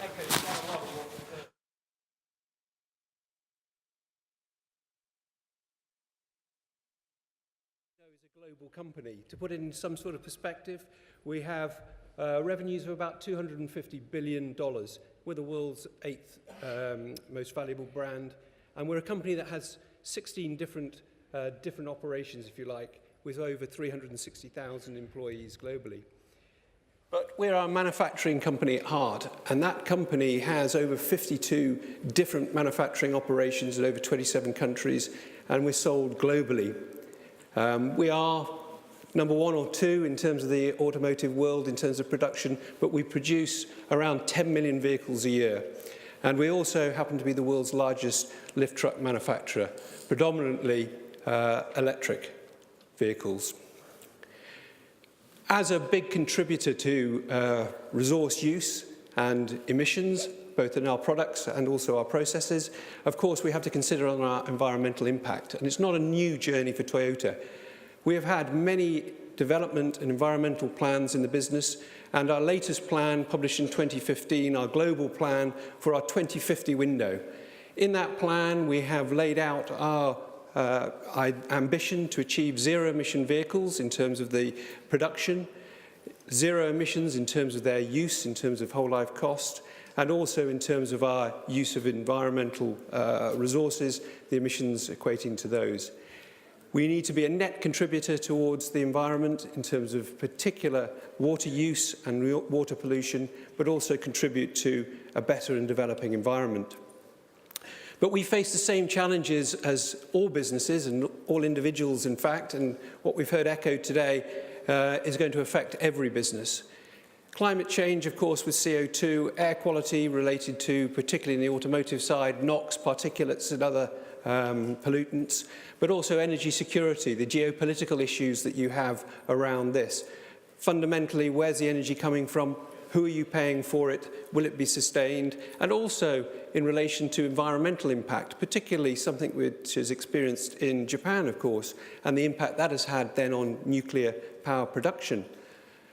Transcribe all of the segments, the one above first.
Is a global company. To put it in some sort of perspective, we have revenues of about $250 billion. We're the world's 8th most valuable brand, and we're a company that has 16 different operations, if you like, with over 360,000 employees globally. But we're a manufacturing company at heart, and that company has over 52 different manufacturing operations in over 27 countries, and we're sold globally. We are number 1 or 2 in terms of the automotive world in terms of production, but we produce around 10 million vehicles a year. And we also happen to be the world's largest lift truck manufacturer, predominantly electric vehicles. As a big contributor to resource use and emissions, both in our products and also our processes, of course we have to consider on our environmental impact. And it's not a new journey for Toyota. We have had many development and environmental plans in the business, and our latest plan, published in 2015, our global plan for our 2050 window. In that plan, we have laid out our ambition to achieve zero-emission vehicles in terms of the production, zero emissions in terms of their use, in terms of whole life cost, and also in terms of our use of environmental resources, the emissions equating to those. We need to be a net contributor towards the environment in terms of particular water use and water pollution, but also contribute to a better and developing environment. But we face the same challenges as all businesses and all individuals, in fact, and what we've heard echoed today is going to affect every business. Climate change, of course, with CO2, air quality related to, particularly in the automotive side, NOx, particulates and other pollutants, but also energy security, the geopolitical issues that you have around this. Fundamentally, where's the energy coming from? Who are you paying for it? Will it be sustained? And also in relation to environmental impact, particularly something which is experienced in Japan, of course, and the impact that has had then on nuclear power production.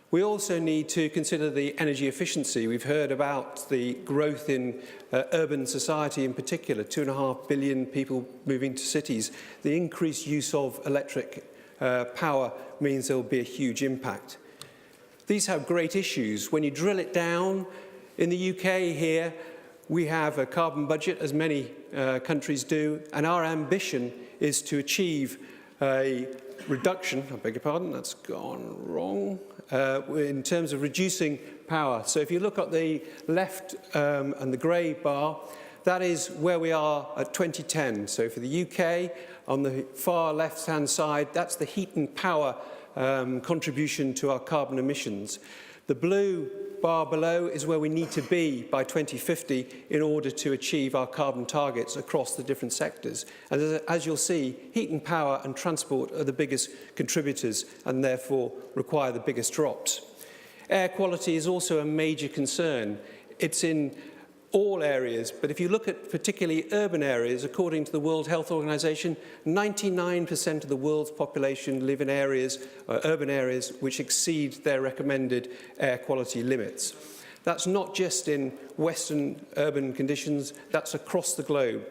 We also need to consider the energy efficiency. We've heard about the growth in urban society in particular, 2.5 billion people moving to cities. The increased use of electric power means there will be a huge impact. These have great issues. When you drill it down, in the UK here, we have a carbon budget, as many countries do, and our ambition is to achieve a reduction, I beg your pardon, that's gone wrong, in terms of reducing power. So if you look at the left and the grey bar, that is where we are at 2010. So for the UK, on the far left-hand side, that's the heat and power contribution to our carbon emissions. The blue bar below is where we need to be by 2050 in order to achieve our carbon targets across the different sectors. And as you'll see, heat and power and transport are the biggest contributors and therefore require the biggest drops. Air quality is also a major concern. It's in all areas, but if you look at particularly urban areas, according to the World Health Organization, 99% of the world's population live in areas, urban areas, which exceed their recommended air quality limits. That's not just in Western urban conditions, that's across the globe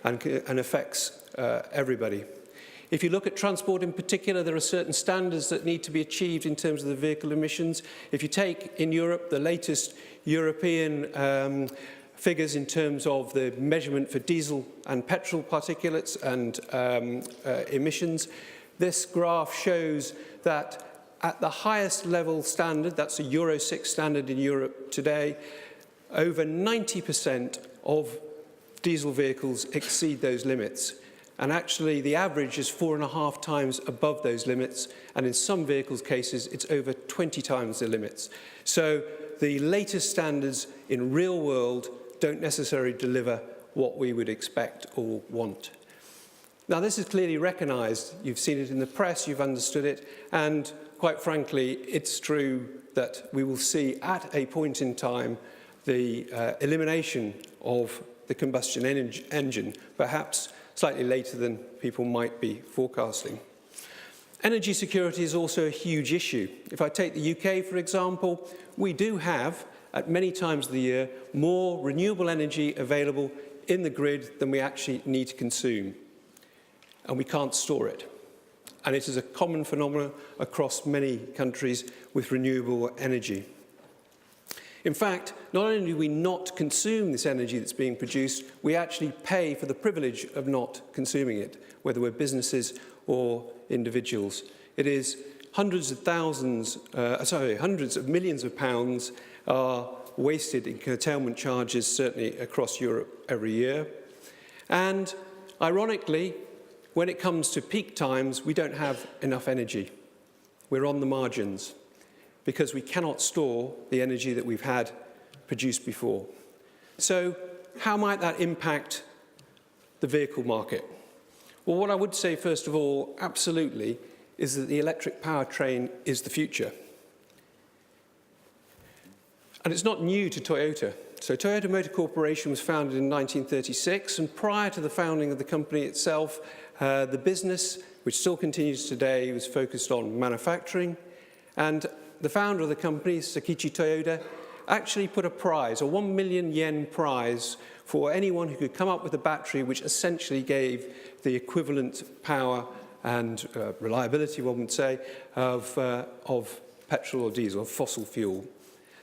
and affects everybody. If you look at transport in particular, there are certain standards that need to be achieved in terms of the vehicle emissions. If you take in Europe the latest European figures in terms of the measurement for diesel and petrol particulates and emissions, this graph shows that at the highest level standard, that's a Euro 6 standard in Europe today, over 90% of diesel vehicles exceed those limits. And actually, the average is 4.5 times above those limits, and in some vehicles' cases, it's over 20 times the limits. So the latest standards in real world don't necessarily deliver what we would expect or want. Now, this is clearly recognized. You've seen it in the press, you've understood it, and quite frankly, it's true that we will see at a point in time the elimination of the combustion engine, perhaps slightly later than people might be forecasting. Energy security is also a huge issue. If I take the UK, for example, we do have at many times of the year, more renewable energy available in the grid than we actually need to consume. And we can't store it. And it is a common phenomenon across many countries with renewable energy. In fact, not only do we not consume this energy that's being produced, we actually pay for the privilege of not consuming it, whether we're businesses or individuals. It is hundreds of millions of pounds are wasted in curtailment charges, certainly across Europe every year. And ironically, when it comes to peak times, we don't have enough energy. We're on the margins because we cannot store the energy that we've had produced before. So how might that impact the vehicle market? Well, what I would say, first of all, absolutely, is that the electric powertrain is the future. And it's not new to Toyota. So Toyota Motor Corporation was founded in 1936, and prior to the founding of the company itself, the business, which still continues today, was focused on manufacturing. And the founder of the company, Sakichi Toyoda, actually put a prize, a 1 million yen prize, for anyone who could come up with a battery which essentially gave the equivalent power and reliability, one would say, of petrol or diesel, of fossil fuel.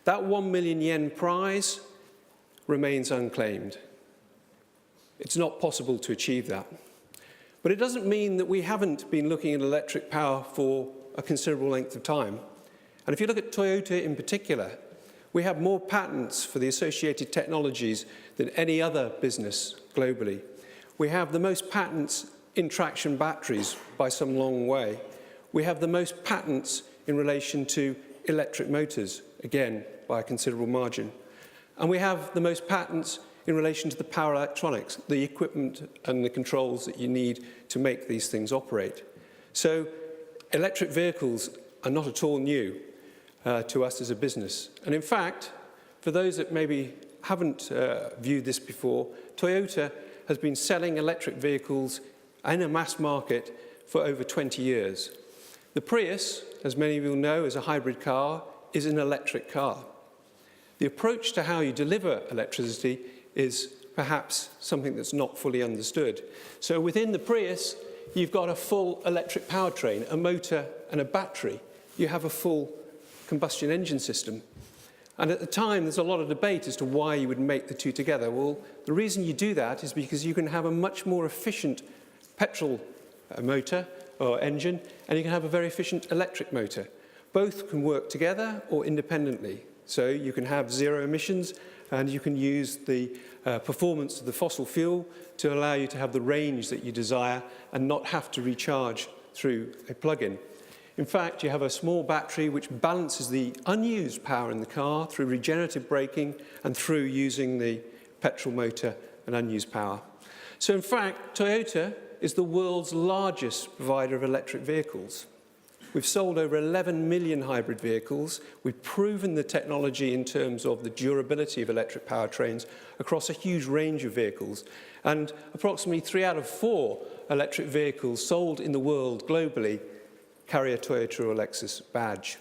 That 1 million yen prize remains unclaimed. It's not possible to achieve that. But it doesn't mean that we haven't been looking at electric power for a considerable length of time. And if you look at Toyota in particular, we have more patents for the associated technologies than any other business globally. We have the most patents in traction batteries by some long way. We have the most patents in relation to electric motors, again, by a considerable margin. And we have the most patents in relation to the power electronics, the equipment and the controls that you need to make these things operate. So electric vehicles are not at all new to us as a business. And in fact, for those that maybe haven't viewed this before, Toyota has been selling electric vehicles in a mass market for over 20 years. The Prius, as many of you will know, is a hybrid car, is an electric car. The approach to how you deliver electricity is perhaps something that's not fully understood. So within the Prius, you've got a full electric powertrain, a motor and a battery. You have a full combustion engine system. And at the time, there's a lot of debate as to why you would make the two together. Well, the reason you do that is because you can have a much more efficient petrol motor or engine, and you can have a very efficient electric motor. Both can work together or independently. So you can have zero emissions, and you can use the performance of the fossil fuel to allow you to have the range that you desire and not have to recharge through a plug-in. In fact, you have a small battery which balances the unused power in the car through regenerative braking and through using the petrol motor and unused power. So in fact, Toyota is the world's largest provider of electric vehicles. We've sold over 11 million hybrid vehicles. We've proven the technology in terms of the durability of electric powertrains across a huge range of vehicles. And approximately 3 out of 4 electric vehicles sold in the world globally carry a Toyota or Lexus badge.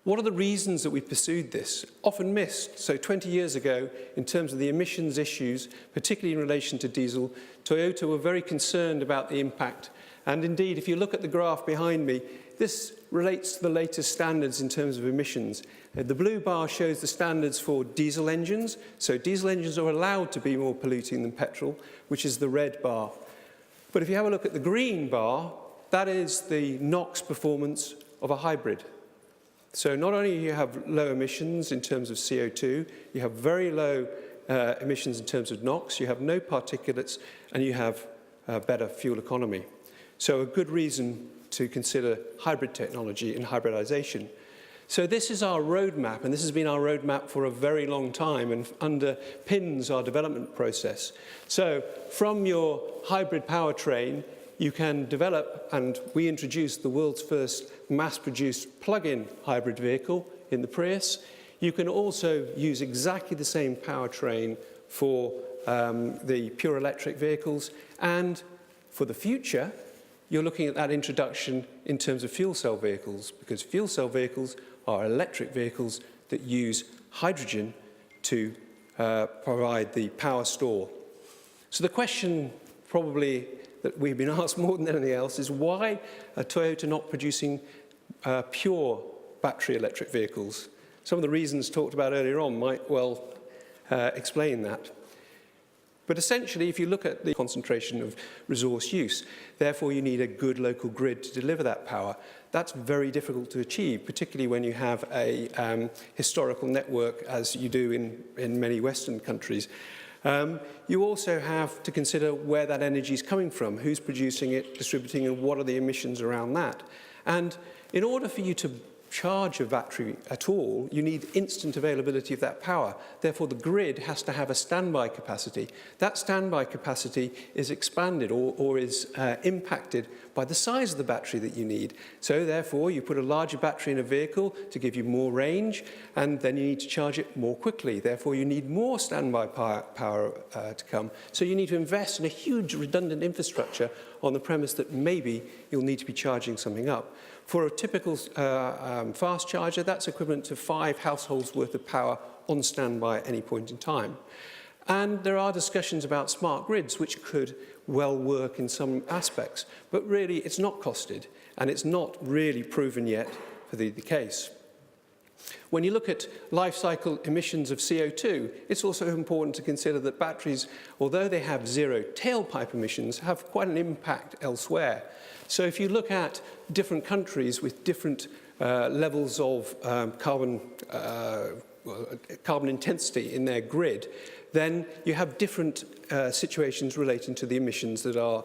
What are the reasons that we pursued this? Often missed. So 20 years ago, in terms of the emissions issues, particularly in relation to diesel, Toyota were very concerned about the impact. And indeed, if you look at the graph behind me, this relates to the latest standards in terms of emissions. The blue bar shows the standards for diesel engines. So diesel engines are allowed to be more polluting than petrol, which is the red bar. But if you have a look at the green bar, that is the NOx performance of a hybrid. So not only do you have low emissions in terms of CO2, you have very low emissions in terms of NOx, you have no particulates, and you have better fuel economy. So a good reason to consider hybrid technology and hybridization. So this is our roadmap, and this has been our roadmap for a very long time and underpins our development process. So from your hybrid powertrain, you can develop, and we introduced the world's first mass-produced plug-in hybrid vehicle in the Prius. You can also use exactly the same powertrain for the pure electric vehicles, and for the future, you're looking at that introduction in terms of fuel cell vehicles, because fuel cell vehicles are electric vehicles that use hydrogen to provide the power store. So the question probably that we've been asked more than anything else is why are Toyota not producing pure battery electric vehicles? Some of the reasons talked about earlier on might well explain that. But essentially, if you look at the concentration of resource use, therefore you need a good local grid to deliver that power. That's very difficult to achieve, particularly when you have a historical network, as you do in many Western countries. You also have to consider where that energy is coming from, who's producing it, distributing, and what are the emissions around that. And in order for you to charge a battery at all, you need instant availability of that power. Therefore, the grid has to have a standby capacity. That standby capacity is expanded or is impacted by the size of the battery that you need. So therefore, you put a larger battery in a vehicle to give you more range, and then you need to charge it more quickly. Therefore, you need more standby power to come. So you need to invest in a huge redundant infrastructure on the premise that maybe you'll need to be charging something up. For a typical fast charger, that's equivalent to 5 households worth of power on standby at any point in time. And there are discussions about smart grids, which could well work in some aspects, but really it's not costed, and it's not really proven yet for the case. When you look at life cycle emissions of CO2, it's also important to consider that batteries, although they have zero tailpipe emissions, have quite an impact elsewhere. So if you look at different countries with different levels of carbon intensity in their grid, then you have different situations relating to the emissions that are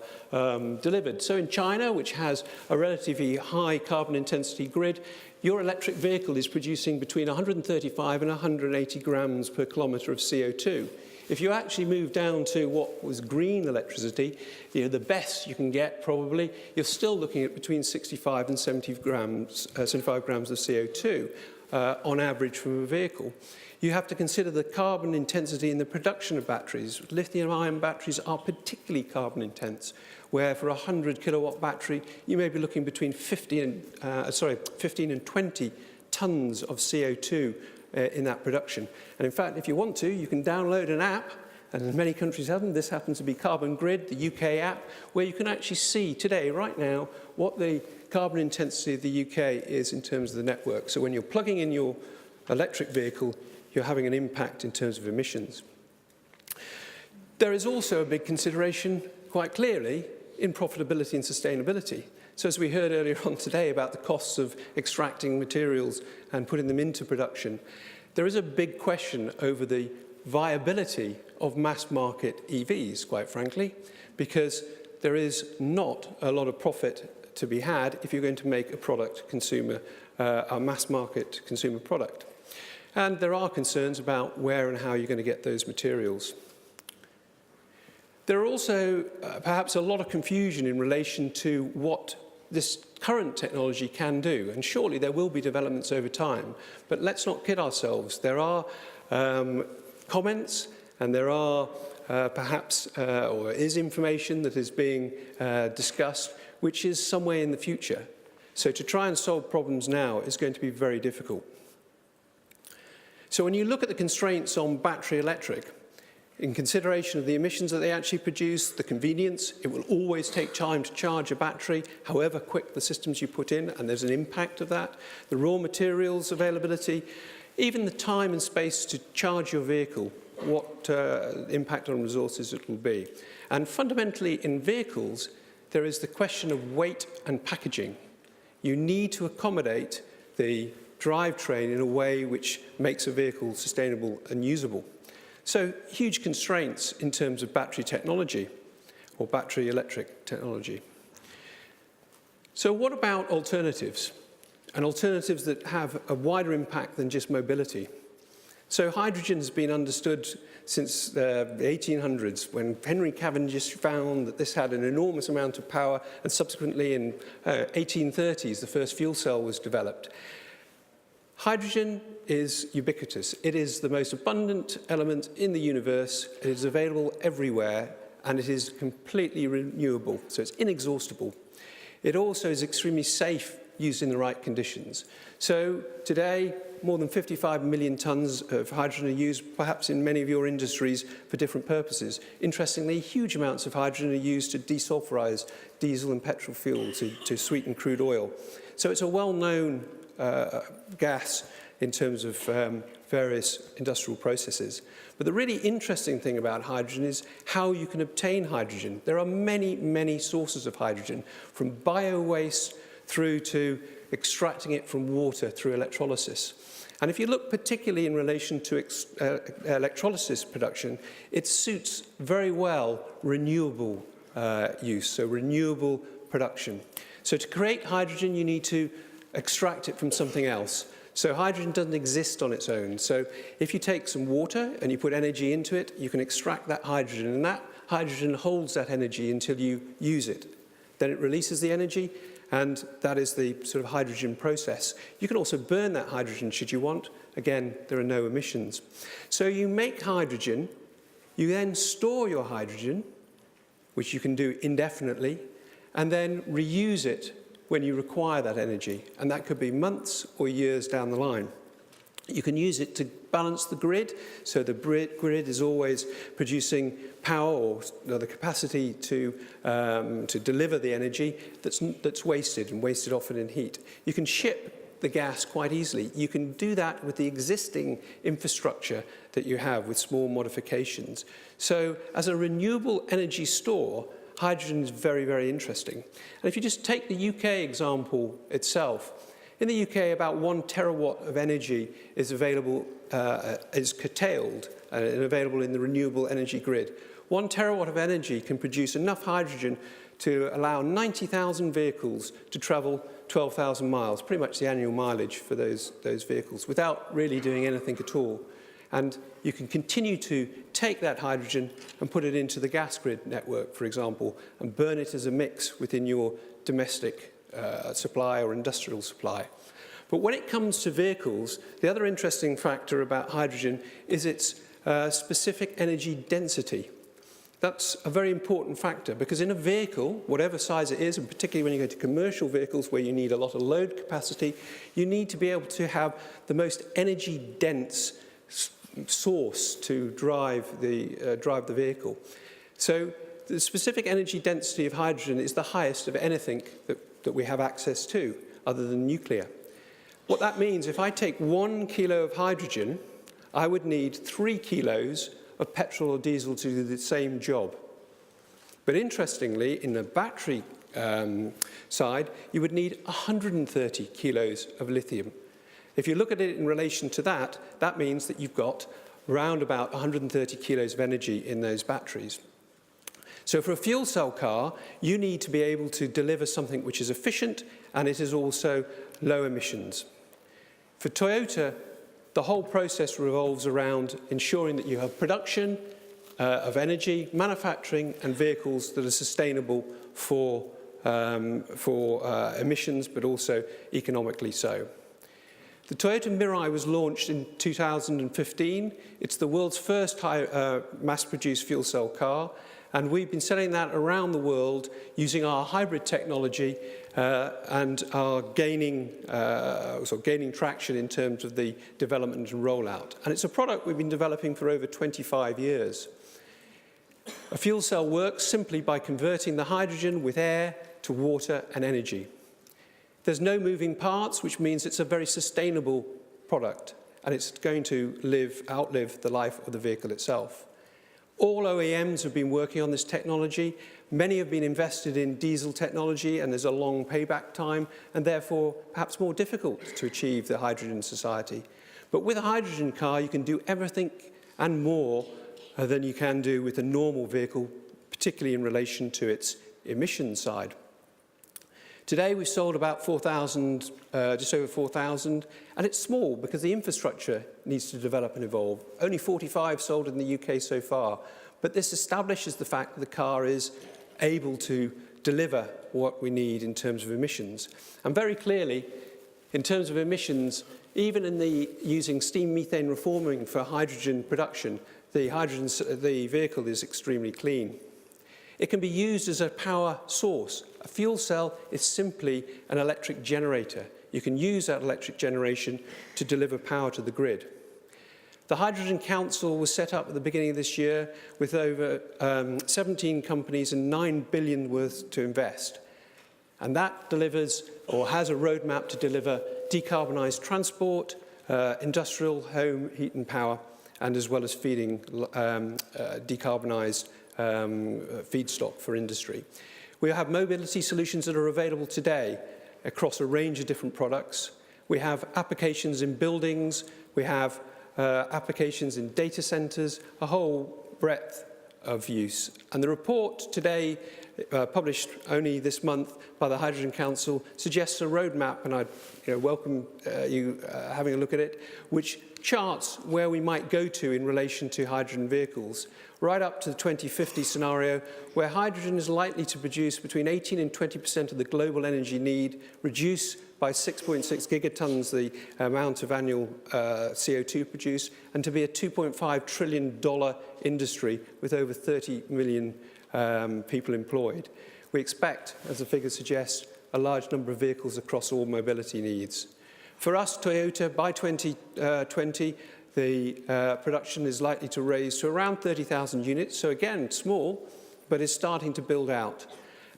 delivered. So in China, which has a relatively high carbon intensity grid, your electric vehicle is producing between 135 and 180 grams per kilometre of CO2. If you actually move down to what was green electricity, the best you can get probably, you're still looking at between 65 and 75 grams of CO2 on average from a vehicle. You have to consider the carbon intensity in the production of batteries. Lithium-ion batteries are particularly carbon intense, where for a 100 kilowatt battery, you may be looking between 15 and 20 tons of CO2 in that production. And in fact, if you want to, you can download an app, and many countries have them. This happens to be Carbon Grid, the UK app, where you can actually see today, right now, what the carbon intensity of the UK is in terms of the network. So when you're plugging in your electric vehicle, you're having an impact in terms of emissions. There is also a big consideration, quite clearly, in profitability and sustainability. So as we heard earlier on today about the costs of extracting materials and putting them into production, there is a big question over the viability of mass market EVs, quite frankly, because there is not a lot of profit to be had if you're going to make a product a mass market consumer product. And there are concerns about where and how you're going to get those materials. There are also perhaps a lot of confusion in relation to what this current technology can do, and surely there will be developments over time, but let's not kid ourselves. There are comments, and there are perhaps, or is information that is being discussed, which is some way in the future. So to try and solve problems now is going to be very difficult. So when you look at the constraints on battery electric, in consideration of the emissions that they actually produce, the convenience, it will always take time to charge a battery, however quick the systems you put in, and there's an impact of that. The raw materials availability, even the time and space to charge your vehicle, what impact on resources it will be. And fundamentally in vehicles, there is the question of weight and packaging. You need to accommodate the drivetrain in a way which makes a vehicle sustainable and usable. So huge constraints in terms of battery technology or battery electric technology. So what about alternatives? And alternatives that have a wider impact than just mobility. So hydrogen has been understood since the 1800s, when Henry Cavendish found that this had an enormous amount of power, and subsequently in 1830s the first fuel cell was developed. Hydrogen is ubiquitous. It is the most abundant element in the universe. It is available everywhere, and it is completely renewable, so it's inexhaustible. It also is extremely safe used in the right conditions. So today, more than 55 million tonnes of hydrogen are used, perhaps in many of your industries, for different purposes. Interestingly, huge amounts of hydrogen are used to desulfurise diesel and petrol fuel, to sweeten crude oil. So it's a well-known gas in terms of various industrial processes. But the really interesting thing about hydrogen is how you can obtain hydrogen. There are many, many sources of hydrogen, from bio-waste through to extracting it from water through electrolysis. And if you look particularly in relation to electrolysis production, it suits very well renewable use, so renewable production. So to create hydrogen, you need to extract it from something else. So hydrogen doesn't exist on its own. So if you take some water and you put energy into it, you can extract that hydrogen, and that hydrogen holds that energy until you use it. Then it releases the energy, and that is the sort of hydrogen process. You can also burn that hydrogen should you want. Again, there are no emissions. So you make hydrogen, you then store your hydrogen, which you can do indefinitely, and then reuse it when you require that energy, and that could be months or years down the line. You can use it to balance the grid, so the grid is always producing power or the capacity to deliver the energy that's wasted, and wasted often in heat. You can ship the gas quite easily. You can do that with the existing infrastructure that you have with small modifications. So as a renewable energy store, hydrogen is very, very interesting. And if you just take the UK example itself, in the UK about 1 terawatt of energy is available, is curtailed and available in the renewable energy grid. 1 terawatt of energy can produce enough hydrogen to allow 90,000 vehicles to travel 12,000 miles, pretty much the annual mileage for those vehicles, without really doing anything at all. And you can continue to take that hydrogen and put it into the gas grid network, for example, and burn it as a mix within your domestic supply or industrial supply. But when it comes to vehicles, the other interesting factor about hydrogen is its specific energy density. That's a very important factor, because in a vehicle, whatever size it is, and particularly when you go to commercial vehicles where you need a lot of load capacity, you need to be able to have the most energy dense source to drive the vehicle. So the specific energy density of hydrogen is the highest of anything that we have access to, other than nuclear. What that means, if I take 1 kilo of hydrogen, I would need 3 kilos of petrol or diesel to do the same job. But interestingly, in the battery side, you would need 130 kilos of lithium. If you look at it in relation to that, that means that you've got around about 130 kilos of energy in those batteries. So for a fuel cell car, you need to be able to deliver something which is efficient, and it is also low emissions. For Toyota, the whole process revolves around ensuring that you have production of energy, manufacturing, and vehicles that are sustainable for emissions, but also economically so. The Toyota Mirai was launched in 2015. It's the world's first mass-produced fuel cell car, and we've been selling that around the world using our hybrid technology and are gaining traction in terms of the development and rollout. And it's a product we've been developing for over 25 years. A fuel cell works simply by converting the hydrogen with air to water and energy. There's no moving parts, which means it's a very sustainable product, and it's going to outlive the life of the vehicle itself. All OEMs have been working on this technology. Many have been invested in diesel technology, and there's a long payback time, and therefore perhaps more difficult to achieve the hydrogen society. But with a hydrogen car, you can do everything and more than you can do with a normal vehicle, particularly in relation to its emission side. Today we've sold about 4,000, just over 4,000, and it's small because the infrastructure needs to develop and evolve. Only 45 sold in the UK so far, but this establishes the fact that the car is able to deliver what we need in terms of emissions. And very clearly, in terms of emissions, even in using steam methane reforming for hydrogen production, the vehicle is extremely clean. It can be used as a power source. A fuel cell is simply an electric generator. you can use that electric generation to deliver power to the grid. The Hydrogen Council was set up at the beginning of this year with over 17 companies and $9 billion worth to invest. And that delivers, or has a roadmap to deliver, decarbonised transport, industrial, home, heat and power, and as well as feeding decarbonised feedstock for industry. We have mobility solutions that are available today across a range of different products. We have applications in buildings, we have applications in data centres, a whole breadth of use. And the report today, published only this month by the Hydrogen Council, suggests a roadmap, and I'd welcome you having a look at it, which charts where we might go to in relation to hydrogen vehicles, right up to the 2050 scenario, where hydrogen is likely to produce between 18 and 20% of the global energy need, reduce by 6.6 gigatons the amount of annual CO2 produced, and to be a $2.5 trillion industry with over 30 million people employed. We expect, as the figure suggests, a large number of vehicles across all mobility needs. For us, Toyota, by 2020, the production is likely to raise to around 30,000 units. So again, small, but is starting to build out.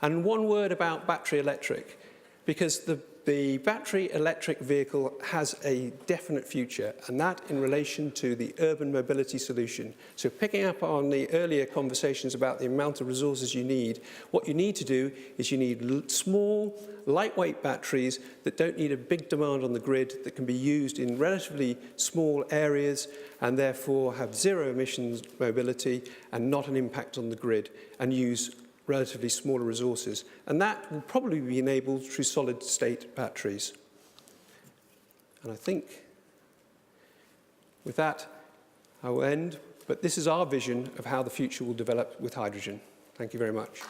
And one word about battery electric, because the battery electric vehicle has a definite future, and that in relation to the urban mobility solution. So picking up on the earlier conversations about the amount of resources you need, what you need to do is you need small, lightweight batteries that don't need a big demand on the grid, that can be used in relatively small areas and therefore have zero emissions mobility and not an impact on the grid, and use relatively smaller resources. And that will probably be enabled through solid-state batteries. And I think with that, I will end. But this is our vision of how the future will develop with hydrogen. Thank you very much.